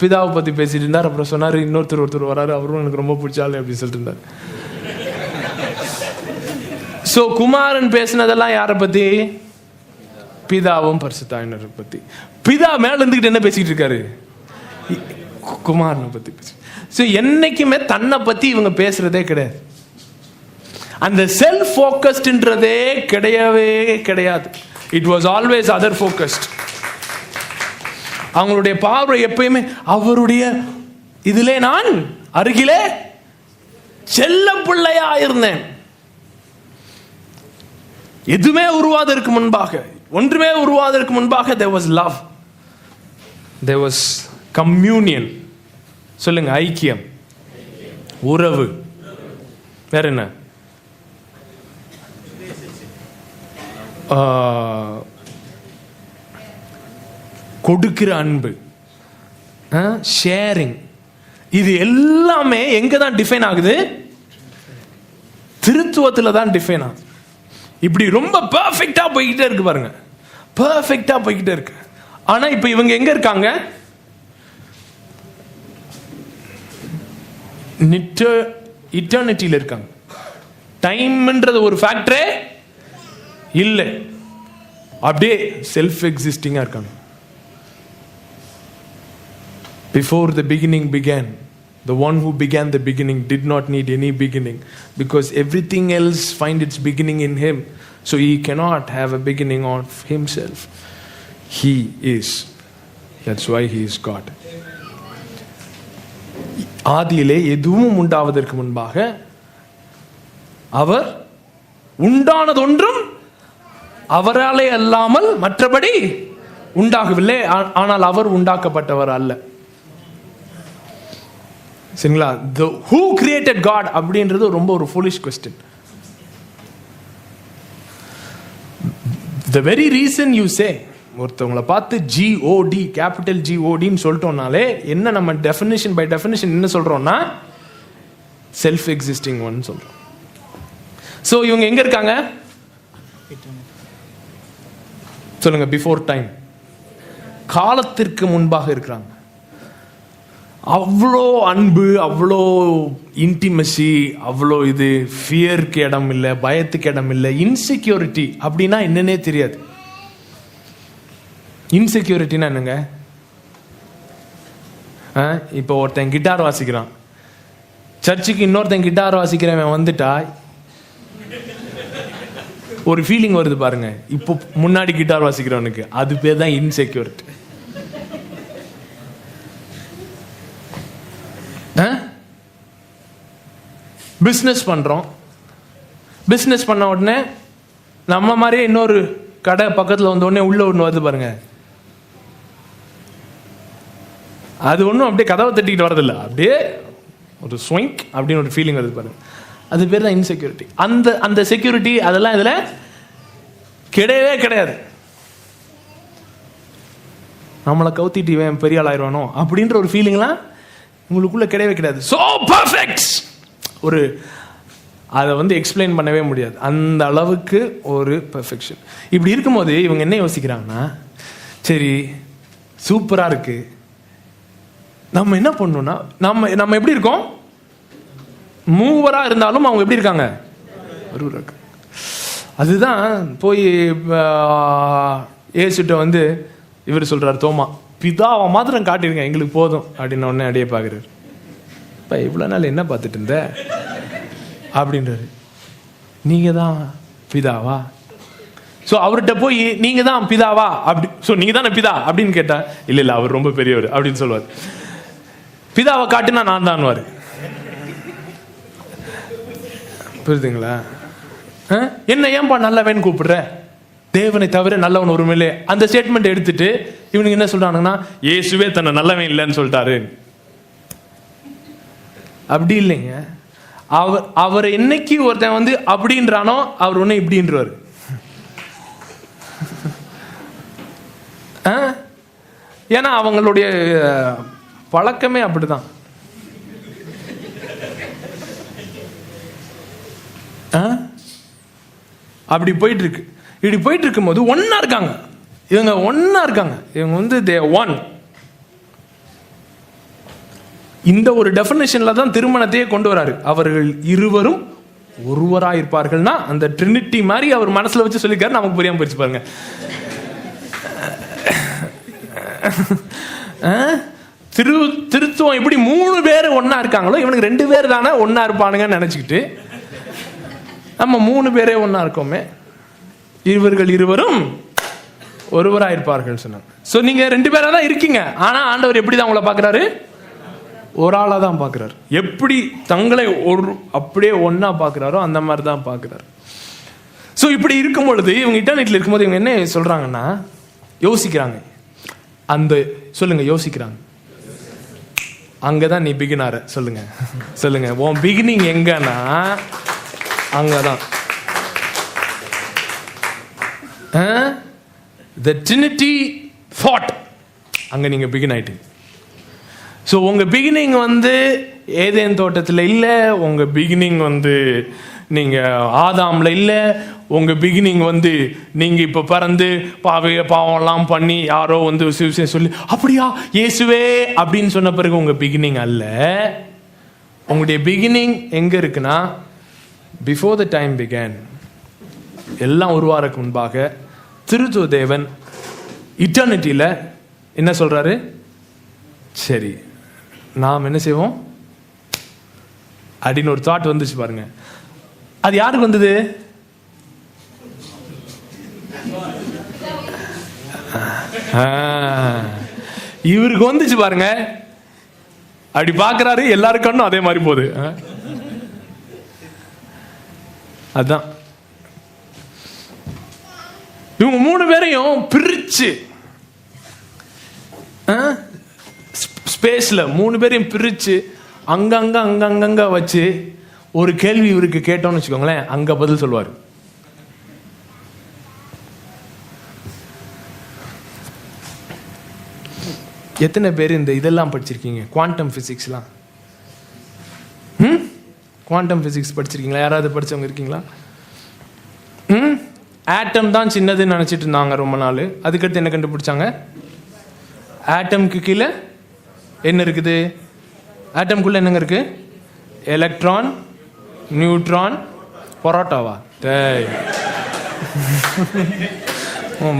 பிதாவை பத்தி பேசிட்டு இருந்தார். அப்புறம் சொன்னாரு ஒருத்தர் வராரு, அவரும் எனக்கு ரொம்ப பிடிச்சாலு அப்படின்னு சொல்லிட்டு இருந்தார். சோ குமாரன் பேசினதெல்லாம் யாரை பத்தி? பிதாவும் பரிசுத்த ஆவியானவரை பத்தி. பிதா மேல இருந்துகிட்டு என்ன பேசிட்டு இருக்காரு? குமாரனை பத்தி பேசி. என்னைக்குமே தன்னை பத்தி இவங்க பேசுறதே கிடையாது. அந்த செல்ஃப் ஃபோக்கஸ்ட்ன்றதே கிடையவே கிடையாது. It was always other focused. அவங்களுடைய பார்வை எப்பயுமே அவருடைய இதிலே நான் அருகிலே செல்ல பிள்ளையா இருந்தேன். எதுவுமே உருவாதற்கு முன்பாக, ஒன்றுமே உருவாதற்கு முன்பாக there was love, there was communion. சொல்லுங்க, ஐக்கியம், உறவு, வேற என்ன? கொடுக்கிற அன்பு, ஷேரிங். இது எல்லாமே எங்க தான் டிஃபைன் ஆகுது? திருத்துவத்தில் தான் டிஃபைன் ஆகுது. இப்படி ரொம்ப பெர்ஃபெக்ட்டா போய்கிட்டே இருக்கு பாருங்க, பெர்ஃபெக்ட்டா போய்கிட்டே இருக்கு. ஆனா இப்ப இவங்க எங்க இருக்காங்க? இட்டர்னிட்டியில் இருக்காங்க. டைம்ன்றது ஒரு ஃபேக்டரே இல்லை. அப்படியே செல்ஃப் எக்ஸிஸ்டிங்கா இருக்காங்க. Before the beginning began, the one who began the beginning did not need any beginning, because everything else find its beginning in him. So he cannot have a beginning of himself. He is. That's why he is God. ஆதியிலே எதுவும் உண்டாவதற்கு முன்பாக அவர் உண்டானதொன்றும் அவராலே அல்லாமல் மற்றபடி உண்டாகவில்லை. ஆனால் அவர் உண்டாக்கப்பட்டவர் அல்ல. சரிங்களா? who created God அப்படின்றது ரொம்ப ஒரு foolish question. The very reason you say, ஒருத்தவங்களை பார்த்து GOD, கேபிட்டல் GODன்னு சொல்லிட்டோம்னாலே என்ன நம்ம டெஃபினிஷன் பை டெஃபினிஷன் என்ன சொல்றோம்னா செல்ஃப் எக்ஸிஸ்டிங் ஒன் சொல்றோம். ஸோ இவங்க எங்க இருக்காங்க சொல்லுங்க? பிஃபோர் டைம், காலத்திற்கு முன்பாக இருக்கிறாங்க. அவ்வளோ அன்பு, அவ்வளோ இன்டிமசி, அவ்வளோ இது. ஃபியருக்கு இடம் இல்லை, பயத்துக்கு இடம் இல்லை. இன்செக்யூரிட்டி அப்படின்னா என்னன்னே தெரியாது. இன்செக்யூரிட்டினா என்னங்க? இப்போ ஒருத்தன் கிட்டார் வாசிக்கிறான், சர்ச்சுக்கு இன்னொருத்தன் கிட்டார் வாசிக்கிறவன் வந்துட்டா ஒரு ஃபீலிங் வருது பாருங்க. இப்போ முன்னாடி கிட்டார் வாசிக்கிறவனுக்கு அது பேர் தான் இன்செக்யூரிட்டி. பிஸ்னஸ் பண்றோம், பிஸ்னஸ் பண்ண உடனே நம்ம மாதிரியே இன்னொரு கடை பக்கத்தில் வந்த உடனே உள்ள ஒன்று வருது பாருங்க. அது ஒன்றும் அப்படியே கதவை தட்டிக்கிட்டு வரதில்லை, அப்படியே ஒரு ஸ்விங்க் அப்படின்னு ஒரு ஃபீலிங் வருது பாருங்க, அது பேர் தான் இன்செக்யூரிட்டி. அந்த செக்யூரிட்டி அதெல்லாம் இதில் கிடையவே கிடையாது. நம்மளை கவுத்திட்டு இவன் பெரிய ஆள் ஆயிடுவானோ அப்படின்ற ஒரு ஃபீலிங்லாம் உங்களுக்குள்ள கிடையவே கிடையாது. ஸோ பர்ஃபெக்ட், ஒரு அதை வந்து எக்ஸ்பிளைன் பண்ணவே முடியாது, அந்த அளவுக்கு ஒரு பெர்ஃபெக்ஷன். இப்படி இருக்கும்போது இவங்க என்ன யோசிக்கிறாங்கன்னா, சரி சூப்பராக இருக்கு, நம்ம என்ன பண்ணணும்னா நம்ம எப்படி இருக்கோம், மூவராக இருந்தாலும் அவங்க எப்படி இருக்காங்க, ஒருவராக இருக்கு. அதுதான் போய் ஏசுட்ட வந்து இவர் சொல்றாரு, தோமா பிதாவை மாத்திரம் காட்டிருக்கேன் எங்களுக்கு போதும் அப்படின்னு உடனே அடியே பார்க்குறாரு. இப்போ இவ்வளோ நாள் என்ன பார்த்துட்டு இருந்த அப்படின்றாரு. நீங்கள் தான் பிதாவா? ஸோ அவர்கிட்ட போய் நீங்கள் தான் பிதாவா அப்படி, ஸோ நீங்கள் தானே பிதா அப்படின்னு கேட்டா, இல்லை அவர் ரொம்ப பெரியவர் அப்படின்னு சொல்லுவார். பிதாவை காட்டுனா நான் தான்வார். புரியுதுங்களா? என்ன ஏன்பா நல்லவன் கூப்பிடுற, தேவனை தவிர நல்லவன் ஒருமையிலே, அந்த ஸ்டேட்மெண்ட் எடுத்துட்டு இவனுக்கு என்ன சொல்றானுங்கன்னா, இயேசுவே தன்னை நல்லவன் இல்லைன்னு சொல்லிட்டாரு. அப்படி இல்லைங்க. அவர் என்னைக்கு ஒருத்தன் வந்து அப்படின்றானோ அவர் ஒண்ணு இப்படின்றாரு. ஏன்னா அவங்களுடைய பழக்கமே அப்படிதான். அப்படி போயிட்டு இருக்கு. இப்படி போயிட்டு இருக்கும் போது ஒன்னா இருக்காங்க இவங்க வந்து தே ஒன். இந்த ஒரு டெஃபினேஷன்ல தான் திருமணத்தையே கொண்டு வராரு. அவர்கள் இருவரும் ஒருவராயிருப்பார்கள்னா அந்த ட்ரினிட்டி மாதிரி அவர் மனசுல வச்சு சொல்லிருக்காரு. நமக்கு புரியாம போயிடுச்சு பாருங்க. திருத்துவம் எப்படி 3 பேர் ஒன்னா இருக்காங்களோ இவனுக்கு 2 பேர் தானே ஒன்னா இருப்பானுங்கன்னு நினைச்சுக்கிட்டு நம்ம 3 பேரே ஒன்னா இருக்கோமே, இவர்கள் இருவரும் ஒருவராயிருப்பார்கள் சொன்னாங்க. ஸோ நீங்க 2 பேரா தான் இருக்கீங்க. ஆனா ஆண்டவர் எப்படி தான் உங்களை பார்க்கிறாரு, ஒரு ஆளா தான் பார்க்கிறாரு. எப்படி தங்களை ஒரு அப்படியே ஒன்னா பார்க்கிறாரோ அந்த மாதிரி தான் பார்க்கிறாரு. ஸோ இப்படி இருக்கும் பொழுது இவங்க இன்டர்நெட்ல இருக்கும்போது இவங்க என்ன சொல்றாங்கன்னா, யோசிக்கிறாங்க. சொல்லுங்க, யோசிக்கிறாங்க. அங்கதான் நீ பிகினார சொல்லுங்க உன் பிகினிங் எங்கன்னா அங்கதான். The Trinity fought. அங்க நீங்க பிகின் ஆயிட்டீங்க. ஸோ உங்க பிகினிங் வந்து ஏதேன் தோட்டத்தில் இல்லை, உங்க பிகினிங் வந்து நீங்க ஆதாம்ல இல்லை, உங்க பிகினிங் வந்து நீங்க இப்ப பறந்து பாவம்லாம் பண்ணி யாரோ வந்து சொல்லி அப்படியா இயேசுவே அப்படின்னு சொன்ன பிறகு உங்க பிகினிங் அல்ல. உங்களுடைய பிகினிங் எங்க இருக்குன்னா, பிஃபோர் த டைம் பிகேன், எல்லாம் உருவாருக்கு முன்பாக திருத்துவ தேவன் இட்டர்னிட்டியில என்ன சொல்றாரு, சரி நாம் என்ன செய்வோம் அப்படின்னு ஒரு தாட் வந்துச்சு பாருங்க. அது யாருக்கு வந்தது? இவருக்கு வந்துச்சு பாருங்க. அப்படி பாக்குறாரு, எல்லாருக்கும் அதே மாதிரி போகுது. அதான் இவங்க 3 பேரையும் பிரிச்சு ஸ்பேஸ்ல 3 பேரையும் பிரிச்சு அங்கங்க வச்சு ஒரு கேள்வி இவருக்கு கேட்டோம்னு வச்சுக்கோங்களேன், அங்க பதில் சொல்லுவார். எத்தனை பேர் இந்த இதெல்லாம் படிச்சிருக்கீங்க, குவாண்டம் பிசிக்ஸ்லாம்? குவாண்டம் பிசிக்ஸ் படிச்சிருக்கீங்களா? யாராவது படிச்சவங்க இருக்கீங்களா? ஆட்டம் தான் சின்னதுன்னு நினைச்சிட்டு இருந்தாங்க ரொம்ப நாள். அதுக்கடுத்து என்ன கண்டுபிடிச்சாங்க? ஆட்டம்க்கு கீழே என்ன இருக்குது? ஆட்டம்குள்ள என்னங்க இருக்கு? எலக்ட்ரான், நியூட்ரான், பரோட்டாவா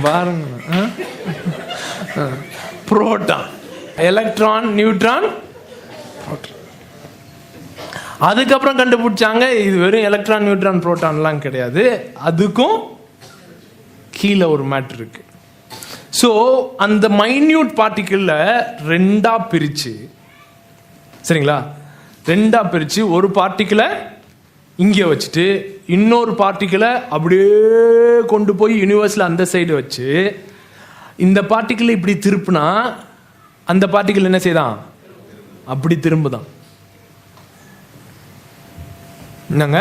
பாருங்க, புரோட்டான், எலக்ட்ரான், நியூட்ரான், அதுக்கப்புறம் கண்டுபிடிச்சாங்க இது வெறும் எலக்ட்ரான், நியூட்ரான், புரோட்டான்லாம் கிடையாது, அதுக்கும் கீழே ஒரு மேட்டர் இருக்கு. ஸோ அந்த மைன்யூட் பார்ட்டிக்கிள் 2 பிரிச்சு, சரிங்களா, 2 பிரிச்சு ஒரு பார்ட்டிக்கிளை இங்கே வச்சுட்டு இன்னொரு பார்ட்டிக்கிளை அப்படியே கொண்டு போய் யூனிவர்ஸ்ல அந்த சைடு வச்சு இந்த பார்ட்டிக்கிளை இப்படி திருப்பினா அந்த பார்ட்டிக்கிள் என்ன செய்தான்? அப்படி திரும்புதான். என்னங்க,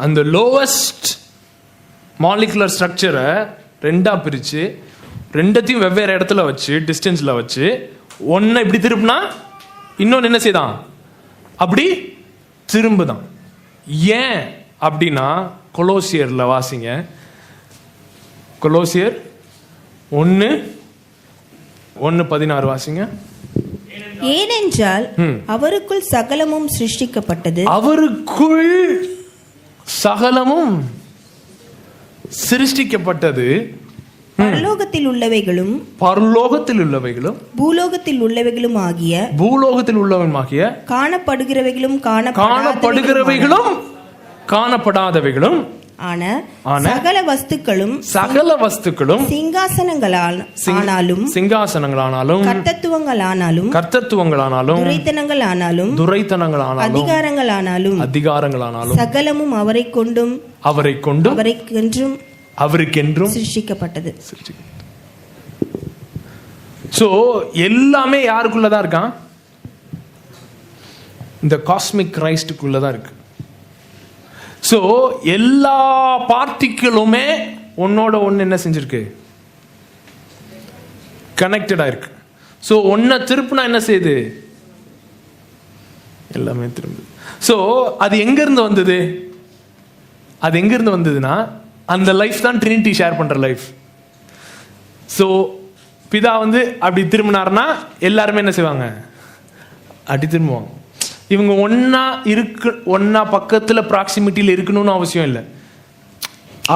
அந்த லோவஸ்ட் மாலிகுலர் ஸ்ட்ரக்சரை ரெண்டா பிரிச்சு ரெண்டத்தையும் வெவ்வேறு இடத்துல வச்சு டிஸ்டன்ஸ்ல வச்சு ஒன்னை இப்படி திருப்பினா இன்னொன்னு என்ன செய்தான் அப்படி திரும்புதான். ஏன் அப்படின்னா கொலோசியர்ல வாசிங்க, கொலோசியர் 1:16 வாசிங்க. ஏனென்றால் அவருக்குள் சகலமும் சிருஷ்டிக்கப்பட்டது, அவருக்குள் சகலமும் சிருஷ்டிக்கப்பட்டது, பரலோகத்தில் உள்ளவைகளும் பூலோகத்தில் உள்ளவைகளும் காணப்படுகிறவைகளும் காணப்படாதவைகளும் ஆன சகல வஸ்துக்களும் சிங்காசனங்களானாலும் கர்த்தத்துவங்களானாலும் துரைத்தனங்களானாலும் அதிகாரங்களானாலும் சகலமும் அவருக்கென்றும் சிருஷ்டிக்கப்பட்டது. சோ எல்லாமே யாருக்குள்ளதான் இருக்கான்? இந்த காஸ்மிக் கிரைஸ்டுக்குள்ளதான் இருக்கு. சோ எல்லா பார்ட்டிகளுமே ஒன்னோட ஒன்னு என்ன செஞ்சிருக்கு? கனெக்டடா இருக்கு. சோ ஒன்ன திருப்பினா என்ன செய்யுது? எல்லாமே திரும்புது. சோ அது எங்க இருந்து வந்தது? அது எங்க இருந்து வந்ததுன்னா அந்த லைஃப் தான் ட்ரினிட்டி ஷேர் பண்ற லைஃப். சோ பிதா அப்படி திரும்பினார்னா எல்லாருமே என்ன செய்வாங்க? அப்படி திரும்புவாங்க. இவங்க ஒன்னா பக்கத்துல ப்ராக்சிமிட்டியில் இருக்கணும்னு அவசியம் இல்லை.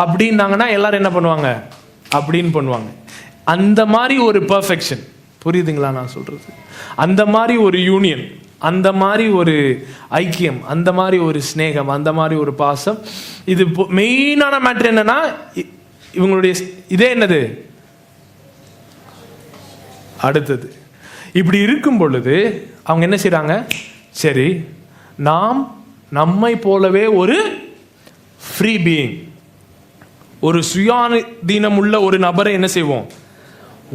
அப்படின்னாங்கன்னா எல்லாரும் என்ன பண்ணுவாங்க? அப்படின்னு பண்ணுவாங்க. அந்த மாதிரி ஒரு பெர்ஃபெக்ஷன், புரியுதுங்களா நான் சொல்றது? அந்த மாதிரி ஒரு யூனியன், அந்த மாதிரி ஒரு ஐக்கியம், அந்த மாதிரி ஒரு ஸ்நேகம், அந்த மாதிரி ஒரு பாசம். இது மெயினான மேட்டர் என்னன்னா, இவங்களுடைய இதே என்னது அடுத்தது. இப்படி இருக்கும் பொழுது அவங்க என்ன செய்றாங்க? சரி, நாம் நம்மை போலவே ஒரு ஃப்ரீ பீயிங், ஒரு சுயாதீனம் உள்ள ஒரு நபரை என்ன செய்வோம்?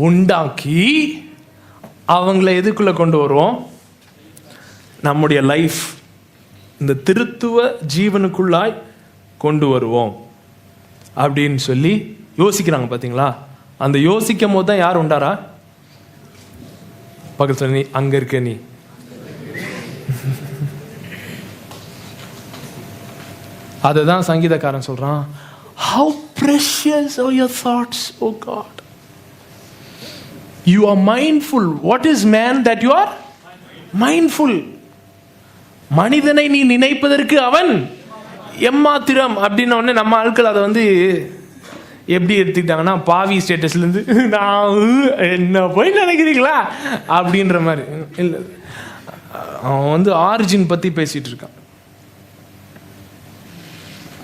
உண்டாக்கி அவங்கள எதுக்குள்ள கொண்டு வருவோம்? நம்முடைய லைஃப், இந்த திருத்துவ ஜீவனுக்குள்ளாய் கொண்டு வருவோம் அப்படின்னு சொல்லி யோசிக்கிறாங்க. பாத்தீங்களா? அந்த யோசிக்கும் போது தான் யார் உண்டாரா? பக்கத்துல நீ அங்க இருக்க, நீ அததான் சங்கீதக்காரன் சொல்றான், how precious are your thoughts, O God. You are mindful. What is man that you are mindful? மனிதனை நீ நினைப்பதற்கு அவன் எம்மாத்திரம் அப்படின்னு ஒன்று நம்ம ஆட்கள் அதை எப்படி எடுத்துக்கிட்டாங்கன்னா, பாவி ஸ்டேட்டஸ்ல இருந்து நான் என்ன போய் நினைக்கிறீங்களா அப்படின்ற மாதிரி. இல்லை, அவன் ஆரிஜின் பத்தி பேசிட்டு இருக்கான்.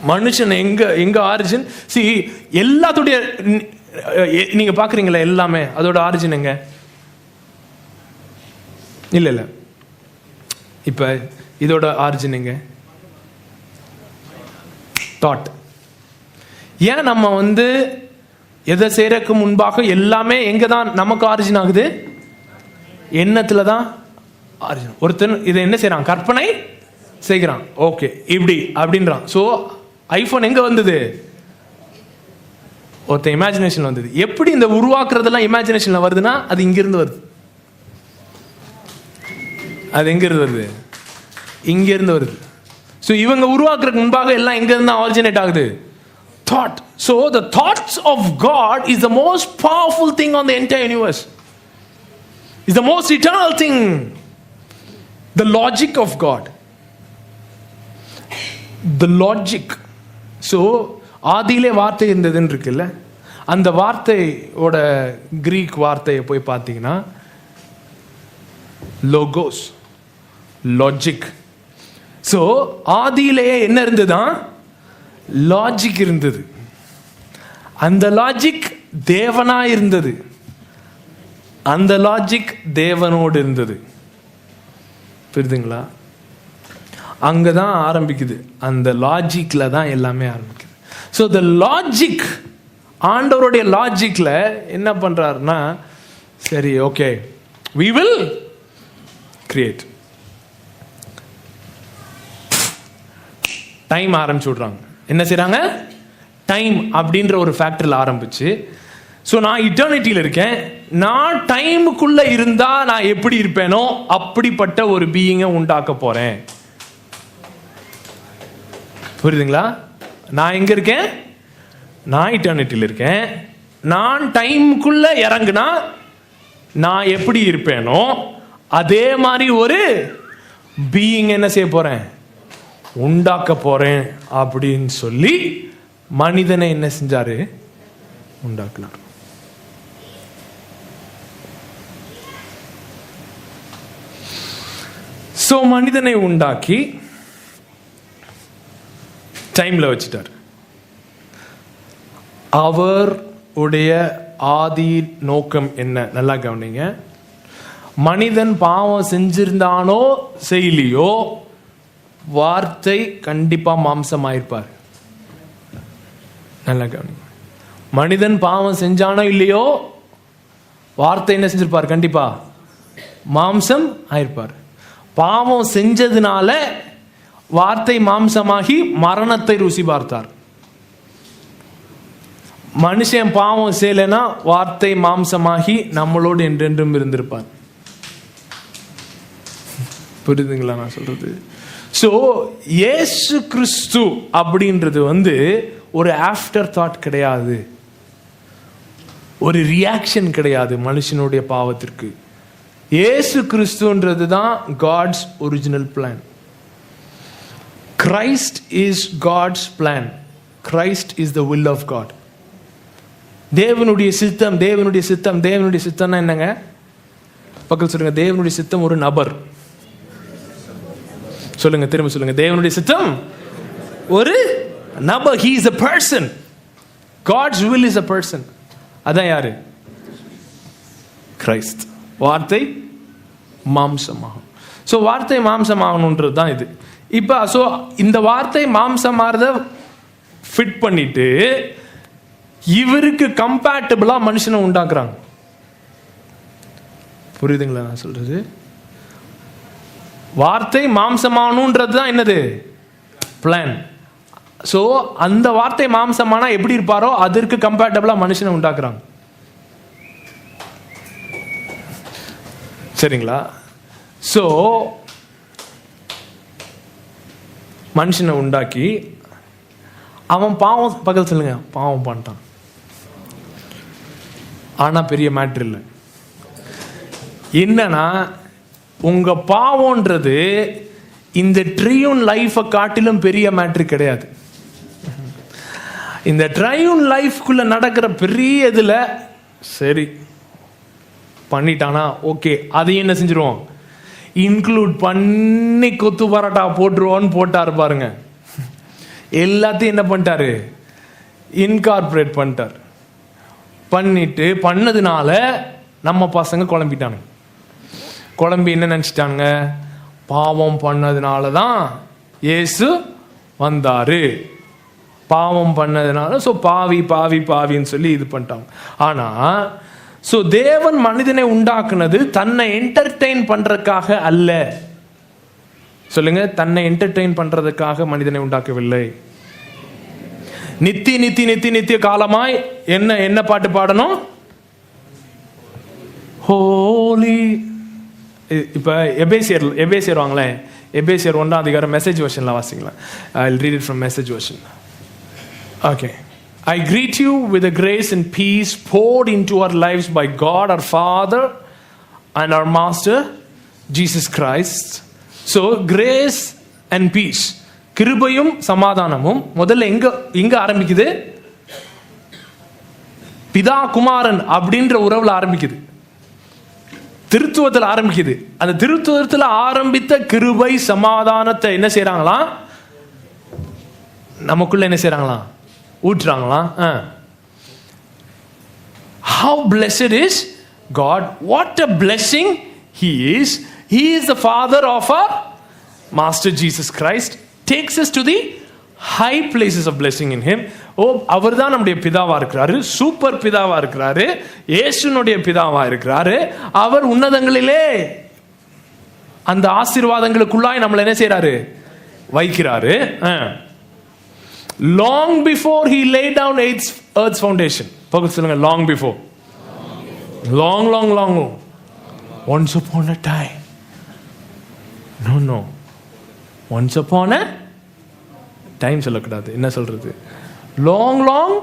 மனுஷன் எங்க ஆரிஜின்? சி, எல்லாத்துடைய நீங்க பாக்குறீங்களா எல்லாமே அதோட ஆரிஜின் எங்க? இல்ல இப்ப இதோட ஆரிஜின் எங்க? தாட். ஏன் நம்ம எதை செய்யறதுக்கு முன்பாக எல்லாமே எங்க தான் நமக்கு ஆரிஜின் ஆகுது? எண்ணத்துல தான் ஆரிஜின். ஒருத்தன் இதை என்ன செய்யறான்? கற்பனை செய்கிறான். ஓகே, இப்படி அப்படின்றான். சோ ஐபோன் எங்க வந்தது? ஒருத்தன் இமேஜினேஷன் வந்தது. எப்படி இந்த உருவாக்குறதெல்லாம் இமேஜினேஷன்ல வருதுன்னா அது இங்கிருந்து வருது. அது எங்க இருந்து வருது? இங்க இருந்து வருது. சோ இவங்க உருவாக்குறதுக்கு முன்பாக எல்லாம் எங்க இருந்து ஆரிஜினேட் ஆகுது? Thought. So the thoughts of God is the most powerful thing on the entire universe. Is the most eternal thing. The logic of God. The logic. So ஆதியிலே வார்த்தை இருந்ததுன்னு இருக்குல்ல, அந்த வார்த்தையோட கிரீக் வார்த்தையை போய் பார்த்தீங்கன்னா லோகோஸ், லாஜிக். ஸோ ஆதியிலேயே என்ன இருந்ததுதான்? லாஜிக் இருந்தது. அந்த லாஜிக் தேவனா இருந்தது. அந்த லாஜிக் தேவனோடு இருந்தது. புரியுதுங்களா? அங்கதான் ஆரம்பிக்குது. அந்த லாஜிக்ல தான் எல்லாமே ஆரம்பிக்குது. ஸோ த லாஜிக், ஆண்டவருடைய லாஜிக்ல என்ன பண்றாருன்னா, சரி okay, we will create. Time ஆரம்பிச்சு விட்றாங்க. என்ன செய்றாங்க? டைம் அப்படின்ற ஒரு ஃபேக்டரில் ஆரம்பிச்சு, ஸோ நான் இட்டர்னிட்டியில் இருக்கேன், நான் டைமுக்குள்ள இருந்தா நான் எப்படி இருப்பேனோ அப்படிப்பட்ட ஒரு பீயிங்கை உண்டாக்க போறேன். புரியுதுங்களா? நான் எங்க இருக்கேன்? நான் இட்டர்னிட்டியில் இருக்கேன். நான் டைமுக்குள்ள இறங்குனா நான் எப்படி இருப்பேனோ அதே மாதிரி ஒரு பீயிங் என்ன செய்ய போறேன்? உண்டாக்க போறேன் அப்படின்னு சொல்லி மனிதனை என்ன செஞ்சாரு? உண்டாக்குனார். சோ மனிதனை உண்டாக்கி டைம்ல வச்சுட்டார். அவர் உடைய ஆதி நோக்கம் என்ன? நல்லா கவனிங்க. மனிதன் பாவம் செஞ்சிருந்தானோ செய்யலையோ வார்த்தை கண்டிப்பா மாம்சமாயிருப்பார். நல்லா கவனிங்க. மனிதன் பாவம் செஞ்சானோ இல்லையோ வார்த்தை என்ன செஞ்சிருப்பார்? கண்டிப்பா மாம்சம் ஆயிருப்பார். பாவம் செஞ்சதுனால வார்த்தை மாம்சமாகி மரணத்தை ருசி பார்த்தார். மனுஷன் பாவம் செய்யலைன்னா வார்த்தை மாம்சமாகி நம்மளோடு என்றென்றும் இருந்திருப்பார். புரியுதுங்களா நான் சொல்றது? சோ இயேசு கிறிஸ்து அப்படின்றது ஒரு ஆஃப்டர் தாட் கிடையாது, ஒரு ரியாக்ஷன் கிடையாது மனுஷனுடைய பாவத்திற்கு. இயேசு கிறிஸ்துன்றது தான் God's original plan. Christ is God's plan. Christ is the will of God. தேவனுடைய சித்தம், தேவனுடைய சித்தம், தேவனுடைய சித்தம்னா என்னங்க? பக்கத்தில் சொல்லுங்க. தேவனுடைய சித்தம் ஒரு நபர். சொல்லுங்க, திரும்ப சொல்லுங்க. தேவனுடைய சித்தம் ஒரு நபர். He is a person. God's will is a person. அதான் யாரு? கிரைஸ்ட். வார்த்தை மாம்சமாகும். ஸோ வார்த்தை மாம்சமாகணுன்றது தான் இது. இப்போ ஸோ இந்த வார்த்தை மாம்சமாகிறத ஃபிட் பண்ணிட்டு இவருக்கு கம்பேட்டபிளா மனுஷனை உண்டாக்குறாங்க. புரியுதுங்களா நான் சொல்றது? வார்த்தை மாம்சமானுன்றது தான் என்னது? பிளான். ஸோ அந்த வார்த்தை மாம்சமானா எப்படி இருப்பாரோ அதற்கு கம்பேட்டபிளா மனுஷனை உண்டாக்குறாங்க. சரிங்களா? ஸோ மனுஷனை உண்டாக்கி அவன் பாவம், பக்கத்தில் சொல்லுங்க, பாவம் பண்ணிட்டான். ஆனா பெரிய மேட்ரு இல்லை. என்னன்னா உங்க பாவம்ன்றது இந்த ட்ரையூன் லைஃபை காட்டிலும் பெரிய மேட்ரு கிடையாது. இந்த ட்ரையூன் லைஃப்குள்ள நடக்கிற பெரிய இதுல சரி பண்ணிட்டானா ஓகே, அதையும் என்ன செஞ்சிருவோம்? இன்க்ளூட் பண்ணி கொத்து பரோட்டா போட்டுருவோன்னு போட்டாரு பாருங்க. எல்லாத்தையும் என்ன பண்ணிட்டாரு? இன்கார்பரேட் பண்ணிட்டார். பண்ணிட்டு பண்ணதுனால நம்ம பசங்க குழம்பிட்டாங்க. குழம்பி என்ன நினைச்சிட்டாங்க? பாவம் பண்ணதுனால தான் இயேசு வந்தாரு, பாவம் பண்ணதுனால ஸோ பாவி பாவி பாவின்னு சொல்லி இது பண்ணிட்டாங்க. ஆனா ஸோ தேவன் மனிதனை உண்டாக்குனது தன்னை என்டர்டெயின் பண்றதுக்காக அல்ல. சொல்லுங்க, தன்னை என்டர்டெயின் பண்றதுக்காக மனிதனை உண்டாக்கவில்லை. நித்தி நித்தி நித்தி நித்திய காலமாய் என்ன என்ன பாட்டு பாடணும்? ஹோலி. இப்ப எபேசியர் வாங்களேன். எபேசியர் 1ஆம் அதிகாரம் மெசேஜ் வெர்ஷன்ல வாசிங்களா? I will read it from message version. Okay. I greet you with the grace and peace poured into our lives by God our Father and our Master Jesus Christ. So grace and peace, கிருபையும் சமாதானமும் முதல்ல எங்க ஆரம்பிக்குது? பிதா குமாரன் அப்படின்ற உறவுல ஆரம்பிக்குது, திருத்துவத்தில் ஆரம்பிக்குது. அந்த திருத்துவத்தில் ஆரம்பித்த கிருபை சமாதானத்தை என்ன செய்யறாங்களாம்? நமக்குள்ள என்ன செய்யறாங்களாம்? ஊற்றுறாங்களாம். How blessed is God? What a blessing He is. He is the Father of our Master Jesus Christ. Takes us to the high places of blessing in Him. ஓ, அவர் தான் நம்முடைய பிதாவா இருக்கிறாரு, சூப்பர் பிதாவா இருக்கிறாரு, இயேசுனுடைய பிதாவா இருக்கிறாரு. அவர் உன்னதங்களிலே அந்த ஆசீர்வாதங்களுக்குள்ளாய் நம்மளை என்ன செய்யறாரு? வைக்கிறாரு. Long before he lay down earth's foundation. பக்கத்து சொல்லுங்க, long before. Long long long once upon a time. No once upon a time சொல்லக்கூடாது. என்ன சொல்றது? Long long